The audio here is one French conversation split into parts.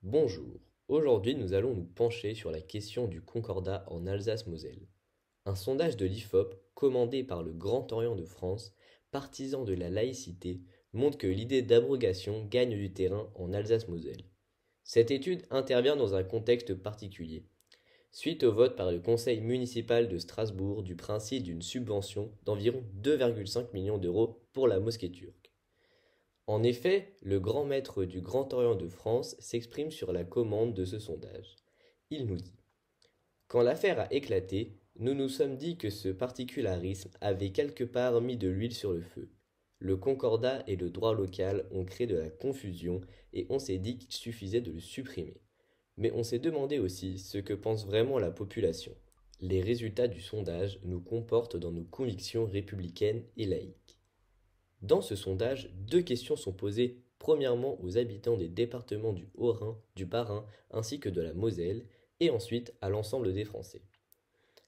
Bonjour, aujourd'hui nous allons nous pencher sur la question du concordat en Alsace-Moselle. Un sondage de l'IFOP, commandé par le Grand Orient de France, partisan de la laïcité, montre que l'idée d'abrogation gagne du terrain en Alsace-Moselle. Cette étude intervient dans un contexte particulier. Suite au vote par le conseil municipal de Strasbourg du principe d'une subvention d'environ 2,5 millions d'euros pour la mosquée turque. En effet, le grand maître du Grand Orient de France s'exprime sur la commande de ce sondage. Il nous dit: quand l'affaire a éclaté, nous nous sommes dit que ce particularisme avait quelque part mis de l'huile sur le feu. Le concordat et le droit local ont créé de la confusion et on s'est dit qu'il suffisait de le supprimer. Mais on s'est demandé aussi ce que pense vraiment la population. Les résultats du sondage nous confortent dans nos convictions républicaines et laïques. Dans ce sondage, deux questions sont posées premièrement aux habitants des départements du Haut-Rhin, du Bas-Rhin ainsi que de la Moselle, et ensuite à l'ensemble des Français.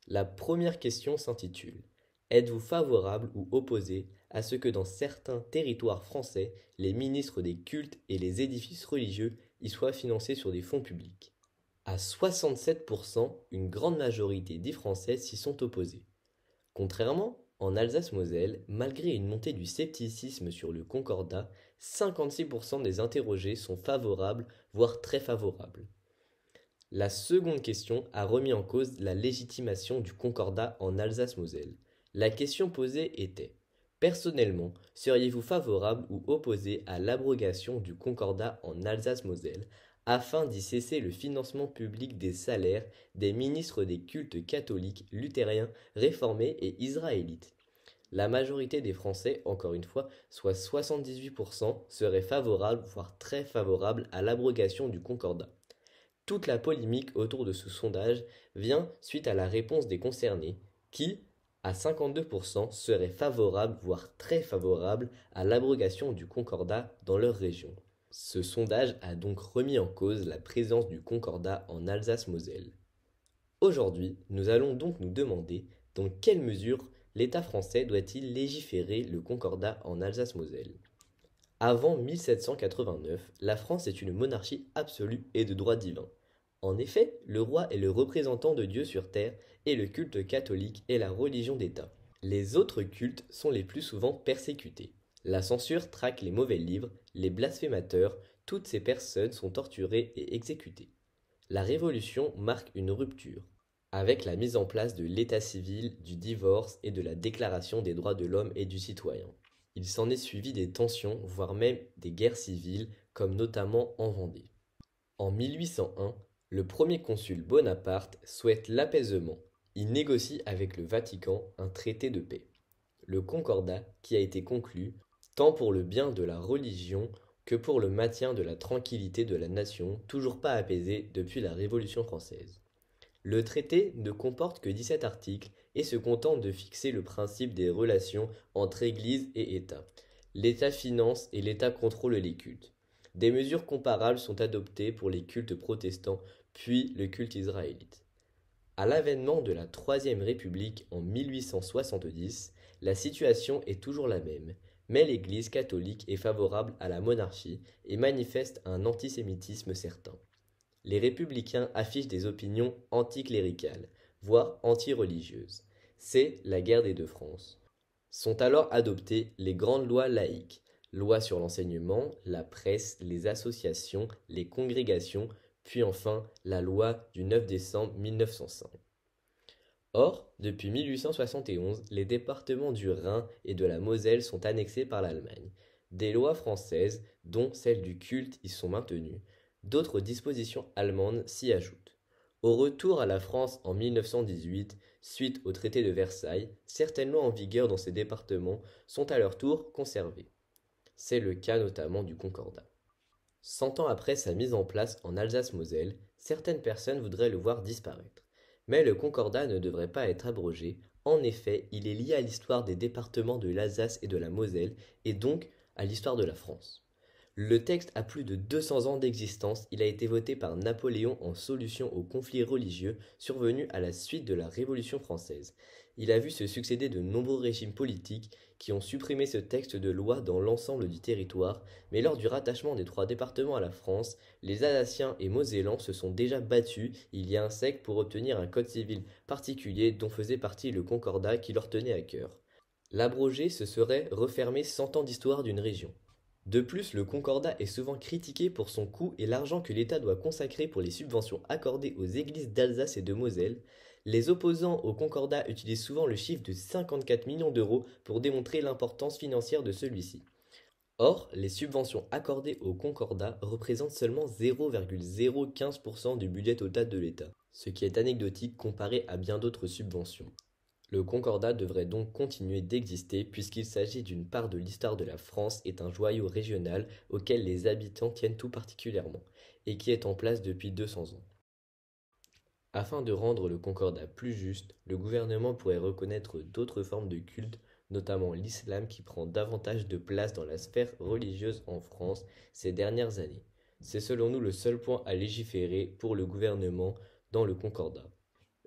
La première question s'intitule: êtes-vous favorable ou opposé à ce que dans certains territoires français, les ministres des cultes et les édifices religieux y soient financés sur des fonds publics? À 67%, une grande majorité des Français s'y sont opposés. Contrairement, en Alsace-Moselle, malgré une montée du scepticisme sur le concordat, 56% des interrogés sont favorables, voire très favorables. La seconde question a remis en cause la légitimation du concordat en Alsace-Moselle. La question posée était: personnellement, seriez-vous favorable ou opposé à l'abrogation du concordat en Alsace-Moselle afin d'y cesser le financement public des salaires des ministres des cultes catholiques, luthériens, réformés et israélites? La majorité des Français, encore une fois, soit 78%, seraient favorables, voire très favorables à l'abrogation du concordat. Toute la polémique autour de ce sondage vient suite à la réponse des concernés qui, à 52%, seraient favorables, voire très favorables, à l'abrogation du concordat dans leur région. Ce sondage a donc remis en cause la présence du concordat en Alsace-Moselle. Aujourd'hui, nous allons donc nous demander dans quelle mesure l'État français doit-il légiférer le concordat en Alsace-Moselle. Avant 1789, la France est une monarchie absolue et de droit divin. En effet, le roi est le représentant de Dieu sur terre et le culte catholique est la religion d'État. Les autres cultes sont les plus souvent persécutés. La censure traque les mauvais livres, les blasphémateurs, toutes ces personnes sont torturées et exécutées. La Révolution marque une rupture, avec la mise en place de l'état civil, du divorce et de la Déclaration des droits de l'homme et du citoyen. Il s'en est suivi des tensions, voire même des guerres civiles, comme notamment en Vendée. En 1801, le premier consul Bonaparte souhaite l'apaisement. Il négocie avec le Vatican un traité de paix, le Concordat, qui a été conclu tant pour le bien de la religion que pour le maintien de la tranquillité de la nation, toujours pas apaisée depuis la Révolution française. Le traité ne comporte que 17 articles et se contente de fixer le principe des relations entre Église et État. L'État finance et l'État contrôle les cultes. Des mesures comparables sont adoptées pour les cultes protestants, puis le culte israélite. À l'avènement de la Troisième République en 1870, la situation est toujours la même, mais l'Église catholique est favorable à la monarchie et manifeste un antisémitisme certain. Les républicains affichent des opinions anticléricales, voire anti-religieuses. C'est la guerre des deux France. Sont alors adoptées les grandes lois laïques, lois sur l'enseignement, la presse, les associations, les congrégations, puis enfin la loi du 9 décembre 1905. Or, depuis 1871, les départements du Rhin et de la Moselle sont annexés par l'Allemagne. Des lois françaises, dont celle du culte, y sont maintenues. D'autres dispositions allemandes s'y ajoutent. Au retour à la France en 1918, suite au traité de Versailles, certaines lois en vigueur dans ces départements sont à leur tour conservées. C'est le cas notamment du Concordat. 100 ans après sa mise en place en Alsace-Moselle, certaines personnes voudraient le voir disparaître. Mais le Concordat ne devrait pas être abrogé. En effet, il est lié à l'histoire des départements de l'Alsace et de la Moselle, et donc à l'histoire de la France. Le texte a plus de 200 ans d'existence, il a été voté par Napoléon en solution aux conflits religieux survenus à la suite de la Révolution française. il a vu se succéder de nombreux régimes politiques qui ont supprimé ce texte de loi dans l'ensemble du territoire, mais lors du rattachement des 3 départements à la France, les Alsaciens et Mosellans se sont déjà battus il y a un siècle pour obtenir un code civil particulier dont faisait partie le Concordat qui leur tenait à cœur. L'abroger, ce serait refermer 100 ans d'histoire d'une région. De plus, le Concordat est souvent critiqué pour son coût et l'argent que l'État doit consacrer pour les subventions accordées aux églises d'Alsace et de Moselle. Les opposants au Concordat utilisent souvent le chiffre de 54 millions d'euros pour démontrer l'importance financière de celui-ci. Or, les subventions accordées au Concordat représentent seulement 0,015% du budget total de l'État, ce qui est anecdotique comparé à bien d'autres subventions. Le Concordat devrait donc continuer d'exister puisqu'il s'agit d'une part de l'histoire de la France et un joyau régional auquel les habitants tiennent tout particulièrement, et qui est en place depuis 200 ans. Afin de rendre le Concordat plus juste, le gouvernement pourrait reconnaître d'autres formes de culte, notamment l'islam qui prend davantage de place dans la sphère religieuse en France ces dernières années. C'est selon nous le seul point à légiférer pour le gouvernement dans le Concordat.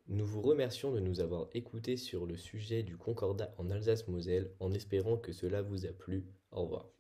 Nous vous remercions de nous avoir écoutés sur le sujet du Concordat en Alsace-Moselle en espérant que cela vous a plu. Au revoir.